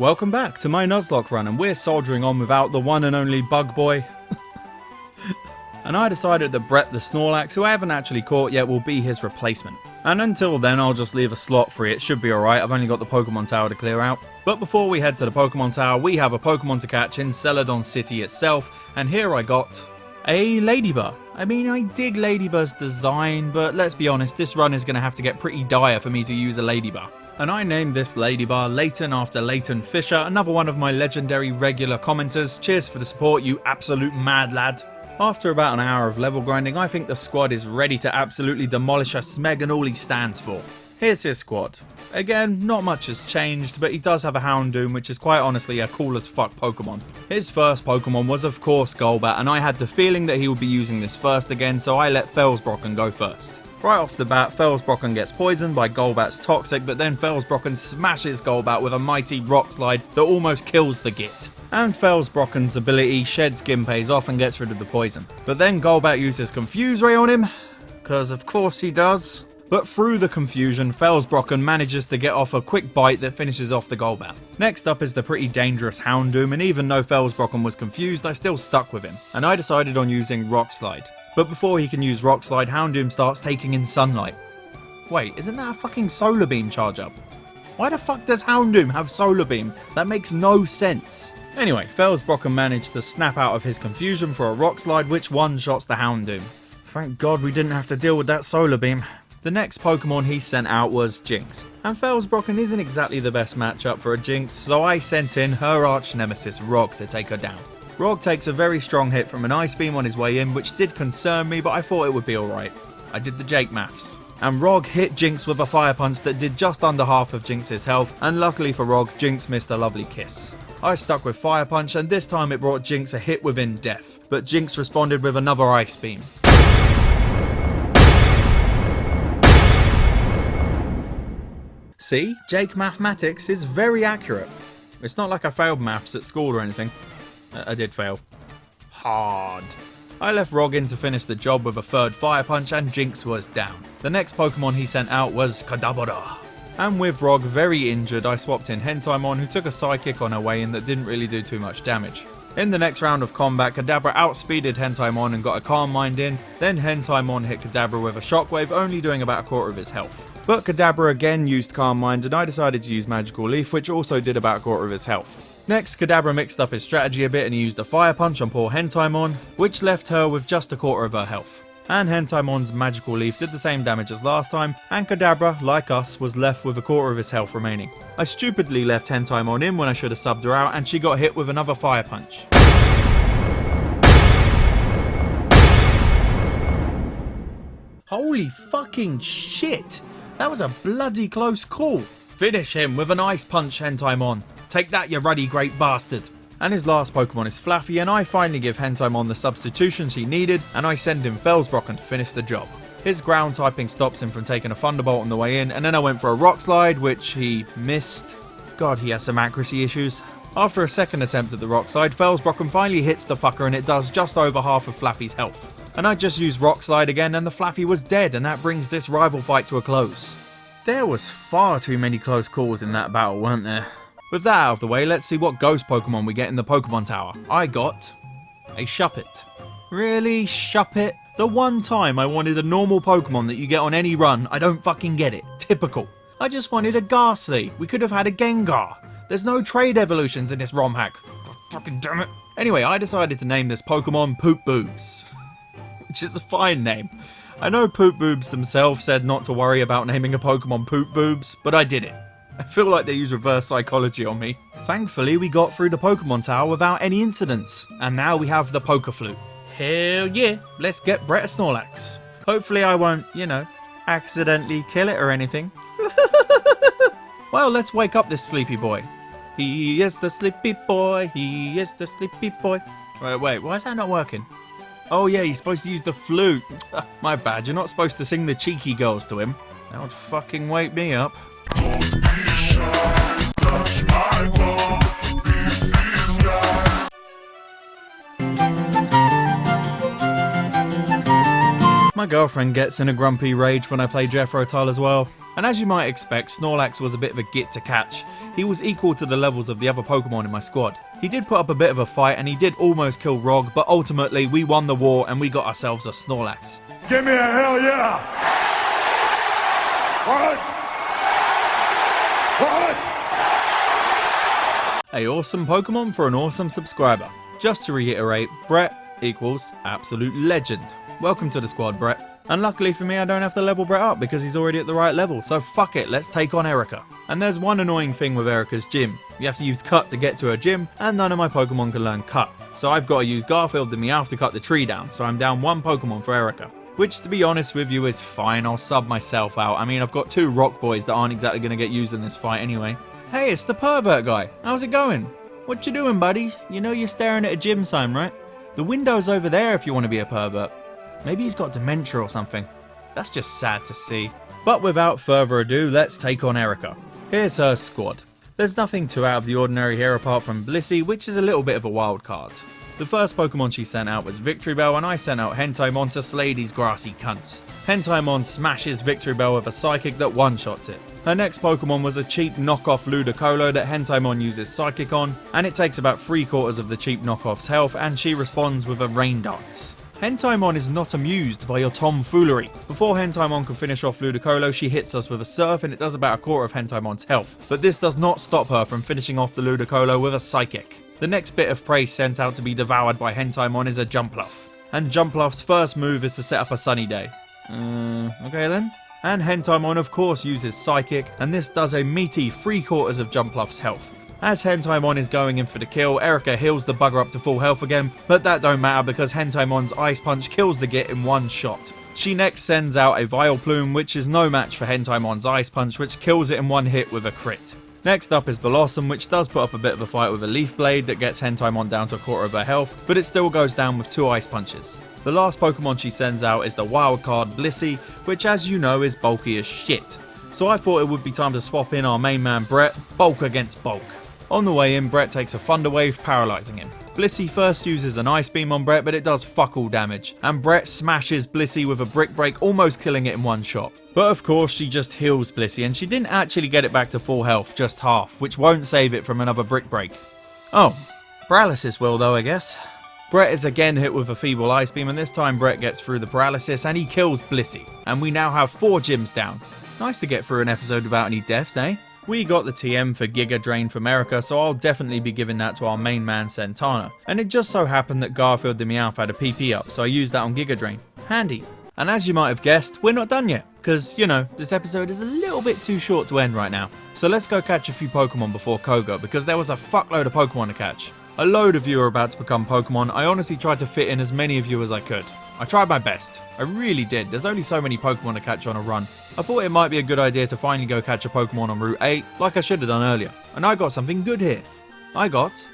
Welcome back to my Nuzlocke run, and we're soldiering on without the one and only Bug Boy. And I decided that Brett the Snorlax, who I haven't actually caught yet, will be his replacement. And until then, I'll just leave a slot free. It should be alright, I've only got the Pokemon Tower to clear out. But before we head to the Pokemon Tower, we have a Pokemon to catch in Celadon City itself, and here I got a Ladybur. I mean, I dig Ladybur's design, but let's be honest, this run is going to have to get pretty dire for me to use a Ladybur. And I named this Ladybur Leighton after Leighton Fisher, another one of my legendary regular commenters. Cheers for the support, you absolute mad lad. After about an hour of level grinding, I think the squad is ready to absolutely demolish a Smeg and all he stands for. Here's his squad. Again, not much has changed, but he does have a Houndoom, which is quite honestly a cool as fuck Pokemon. His first Pokemon was of course Golbat, and I had the feeling that he would be using this first again, so I let Felsbrocken go first. Right off the bat, Felsbrocken gets poisoned by Golbat's Toxic, but then Felsbrocken smashes Golbat with a mighty Rock Slide that almost kills the Git. And Felsbrocken's ability sheds Ginpei's off and gets rid of the poison. But then Golbat uses Confuse Ray on him, because of course he does. But through the confusion, Felsbrocken manages to get off a quick bite that finishes off the Golbat. Next up is the pretty dangerous Houndoom, and even though Felsbrocken was confused, I still stuck with him. And I decided on using Rock Slide. But before he can use Rock Slide, Houndoom starts taking in Sunlight. Wait, isn't that a fucking Solar Beam charge up? Why the fuck does Houndoom have Solar Beam? That makes no sense. Anyway, Felsbrocken managed to snap out of his confusion for a Rock Slide, which one-shots the Houndoom. Thank God we didn't have to deal with that Solar Beam. The next Pokemon he sent out was Jinx, and Felsbrocken isn't exactly the best matchup for a Jinx, so I sent in her arch nemesis Rog to take her down. Rog takes a very strong hit from an Ice Beam on his way in, which did concern me, but I thought it would be alright. I did the Jake maths. And Rog hit Jinx with a Fire Punch that did just under half of Jinx's health, and luckily for Rog, Jinx missed a lovely kiss. I stuck with Fire Punch, and this time it brought Jinx a hit within death, but Jinx responded with another Ice Beam. See, Jake Mathematics is very accurate. It's not like I failed maths at school or anything. I did fail. Hard. I left Rog in to finish the job with a third Fire Punch, and Jinx was down. The next Pokemon he sent out was Kadabra. And with Rog very injured, I swapped in Hentaimon, who took a Psychic on her way in that didn't really do too much damage. In the next round of combat, Kadabra outspeeded Hentaimon and got a Calm Mind in, then Hentaimon hit Kadabra with a Shockwave, only doing about a quarter of his health. But Kadabra again used Calm Mind, and I decided to use Magical Leaf, which also did about a quarter of his health. Next, Kadabra mixed up his strategy a bit and he used a Fire Punch on poor Hentaimon, which left her with just a quarter of her health. And Hentaimon's Magical Leaf did the same damage as last time, and Kadabra, like us, was left with a quarter of his health remaining. I stupidly left Hentaimon in when I should have subbed her out, and she got hit with another Fire Punch. Holy fucking shit! That was a bloody close call. Finish him with an Ice Punch, Hentaimon. Take that, you ruddy great bastard. And his last Pokemon is Fluffy, and I finally give Hentaimon the substitutions he needed, and I send him Felsbrocken to finish the job. His ground typing stops him from taking a Thunderbolt on the way in, and then I went for a Rock Slide, which he missed. God, he has some accuracy issues. After a second attempt at the Rock Slide, Felsbrocken finally hits the fucker, and it does just over half of Fluffy's health. And I just used Rock Slide again, and the Fluffy was dead, and that brings this rival fight to a close. There was far too many close calls in that battle, weren't there? With that out of the way, let's see what ghost Pokemon we get in the Pokemon Tower. I got a Shuppet. Really, Shuppet? The one time I wanted a normal Pokemon that you get on any run, I don't fucking get it. Typical. I just wanted a Ghastly. We could have had a Gengar. There's no trade evolutions in this ROM hack. God fucking damn it. Anyway, I decided to name this Pokemon Poop Boobs, which is a fine name. I know Poop Boobs themselves said not to worry about naming a Pokemon Poop Boobs, but I did it. I feel like they use reverse psychology on me. Thankfully, we got through the Pokemon Tower without any incidents, and now we have the Poker Flute. Hell yeah, let's get Brett a Snorlax. Hopefully I won't, accidentally kill it or anything. Well, let's wake up this sleepy boy. He is the sleepy boy, he is the sleepy boy. Wait, why is that not working? Oh yeah, he's supposed to use the flute. My bad, you're not supposed to sing the cheeky girls to him. That would fucking wake me up. My girlfriend gets in a grumpy rage when I play Jeffro Tull as well. And as you might expect, Snorlax was a bit of a git to catch. He was equal to the levels of the other Pokemon in my squad. He did put up a bit of a fight and he did almost kill Rog, but ultimately we won the war and we got ourselves a Snorlax. Give me a hell yeah! What? What? A awesome Pokemon for an awesome subscriber. Just to reiterate, Brett equals absolute legend. Welcome to the squad, Brett. And luckily for me, I don't have to level Brett up because he's already at the right level, so fuck it, let's take on Erika. And there's one annoying thing with Erika's gym. You have to use Cut to get to her gym, and none of my Pokemon can learn Cut. So I've got to use Garfield and Meowth to cut the tree down, so I'm down one Pokemon for Erika. Which, to be honest with you, is fine, I'll sub myself out. I mean, I've got two Rock Boys that aren't exactly going to get used in this fight anyway. Hey, it's the pervert guy. How's it going? What you doing, buddy? You know you're staring at a gym sign, right? The window's over there if you want to be a pervert. Maybe he's got dementia or something. That's just sad to see. But without further ado, let's take on Erika. Here's her squad. There's nothing too out of the ordinary here apart from Blissey, which is a little bit of a wild card. The first Pokemon she sent out was Victreebel, and I sent out Hentaimon to slay these grassy cunts. Hentaimon smashes Victreebel with a Psychic that one-shots it. Her next Pokemon was a cheap knockoff Ludicolo that Hentaimon uses Psychic on, and it takes about 3/4 of the cheap knockoff's health, and she responds with a Rain Dance. Hentaimon is not amused by your tomfoolery. Before Hentaimon can finish off Ludicolo, she hits us with a Surf and it does about 1/4 of Hentaimon's health. But this does not stop her from finishing off the Ludicolo with a Psychic. The next bit of prey sent out to be devoured by Hentaimon is a Jumpluff. And Jumpluff's first move is to set up a Sunny Day. Okay then. And Hentaimon of course uses Psychic, and this does a meaty 3/4 of Jumpluff's health. As Hentaimon is going in for the kill, Erika heals the bugger up to full health again, but that don't matter because Hentaimon's Ice Punch kills the git in one shot. She next sends out a Vileplume, which is no match for Hentaimon's Ice Punch, which kills it in one hit with a crit. Next up is Blossom, which does put up a bit of a fight with a Leaf Blade that gets Hentaimon down to 1/4 of her health, but it still goes down with 2 Ice Punches. The last Pokemon she sends out is the wildcard Blissey, which as you know is bulky as shit. So I thought it would be time to swap in our main man Brett, bulk against bulk. On the way in, Brett takes a Thunder Wave, paralysing him. Blissey first uses an Ice Beam on Brett, but it does fuck all damage, and Brett smashes Blissey with a Brick Break, almost killing it in one shot. But of course she just heals Blissey, and she didn't actually get it back to full health, just half, which won't save it from another Brick Break. Oh, paralysis will though, I guess. Brett is again hit with a feeble Ice Beam, and this time Brett gets through the paralysis and he kills Blissey, and we now have 4 gyms down. Nice to get through an episode without any deaths, eh? We got the TM for Giga Drain from Erika, so I'll definitely be giving that to our main man Santana. And it just so happened that Garfield the Meowth had a PP up, so I used that on Giga Drain. Handy. And as you might have guessed, we're not done yet, because, you know, this episode is a little bit too short to end right now. So let's go catch a few Pokemon before Koga, because there was a fuckload of Pokemon to catch. A load of you are about to become Pokemon. I honestly tried to fit in as many of you as I could. I tried my best. I really did. There's only so many Pokemon to catch on a run. I thought it might be a good idea to finally go catch a Pokemon on Route 8, like I should have done earlier. And I got something good here. I got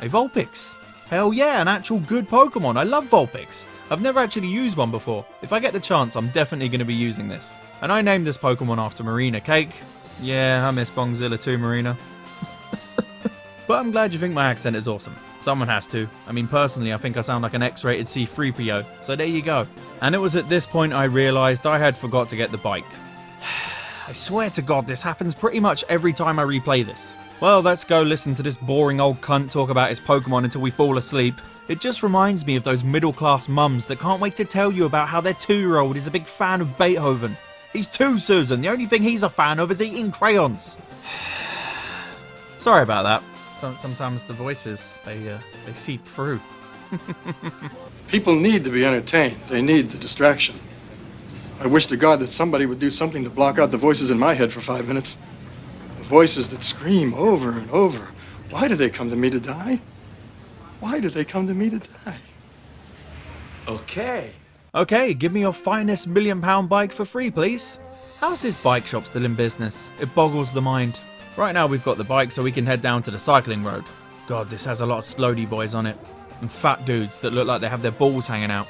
a Vulpix. Hell yeah, an actual good Pokemon. I love Vulpix. I've never actually used one before. If I get the chance, I'm definitely going to be using this. And I named this Pokemon after Marina Cake. Yeah, I miss Bongzilla too, Marina. But I'm glad you think my accent is awesome. Someone has to. I mean, personally, I think I sound like an X-rated C-3PO, so there you go. And it was at this point I realised I had forgot to get the bike. I swear to God, this happens pretty much every time I replay this. Well, let's go listen to this boring old cunt talk about his Pokemon until we fall asleep. It just reminds me of those middle-class mums that can't wait to tell you about how their 2-year-old is a big fan of Beethoven. He's 2, Susan. The only thing he's a fan of is eating crayons. Sorry about that. Sometimes the voices, they seep through. People need to be entertained. They need the distraction. I wish to God that somebody would do something to block out the voices in my head for 5 minutes. The voices that scream over and over. Why do they come to me to die? Why do they come to me to die? Okay, give me your finest £1 million bike for free, please. How's this bike shop still in business? It boggles the mind. Right now we've got the bike so we can head down to the cycling road. God, this has a lot of splody boys on it. And fat dudes that look like they have their balls hanging out.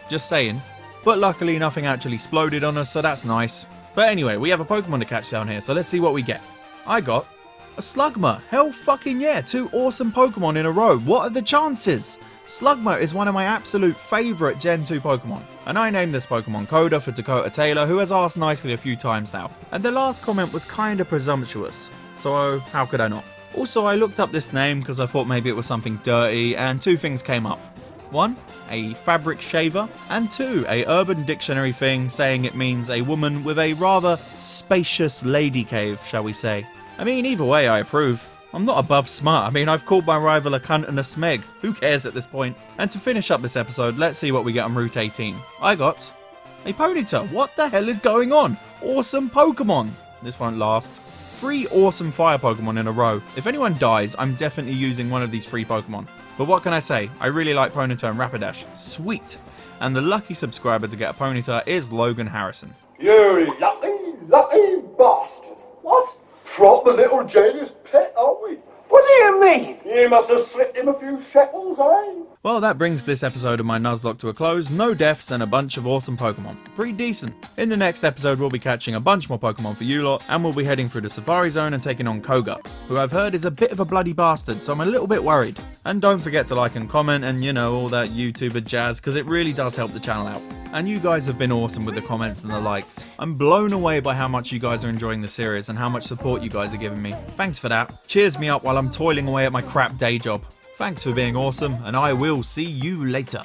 Just saying. But luckily nothing actually sploded on us, so that's nice. But anyway, we have a Pokemon to catch down here, so let's see what we get. I got a Slugma. Hell fucking yeah, 2 awesome Pokemon in a row. What are the chances? Slugma is one of my absolute favourite Gen 2 Pokemon, and I named this Pokemon Coda for Dakota Taylor, who has asked nicely a few times now. And the last comment was kinda presumptuous, so how could I not? Also, I looked up this name because I thought maybe it was something dirty, and two things came up. One, a fabric shaver, and two, a Urban Dictionary thing saying it means a woman with a rather spacious lady cave, shall we say. I mean, either way I approve. I'm not above smart. I mean, I've called my rival a cunt and a smeg. Who cares at this point? And to finish up this episode, let's see what we get on Route 18. I got a Ponyta. What the hell is going on? Awesome Pokemon. This won't last. 3 awesome fire Pokemon in a row. If anyone dies, I'm definitely using one of these 3 Pokemon. But what can I say? I really like Ponyta and Rapidash. Sweet. And the lucky subscriber to get a Ponyta is Logan Harrison. You lucky bastard. What? Proper little Janus pet, are we? What do you mean? You must have slipped him a few shekels, eh? Well, that brings this episode of my Nuzlocke to a close. No deaths and a bunch of awesome Pokemon. Pretty decent. In the next episode, we'll be catching a bunch more Pokemon for you lot, and we'll be heading through the Safari Zone and taking on Koga, who I've heard is a bit of a bloody bastard, so I'm a little bit worried. And don't forget to like and comment and, you know, all that YouTuber jazz, because it really does help the channel out. And you guys have been awesome with the comments and the likes. I'm blown away by how much you guys are enjoying the series and how much support you guys are giving me. Thanks for that. Cheers me up while I'm toiling away at my crap day job. Thanks for being awesome, and I will see you later.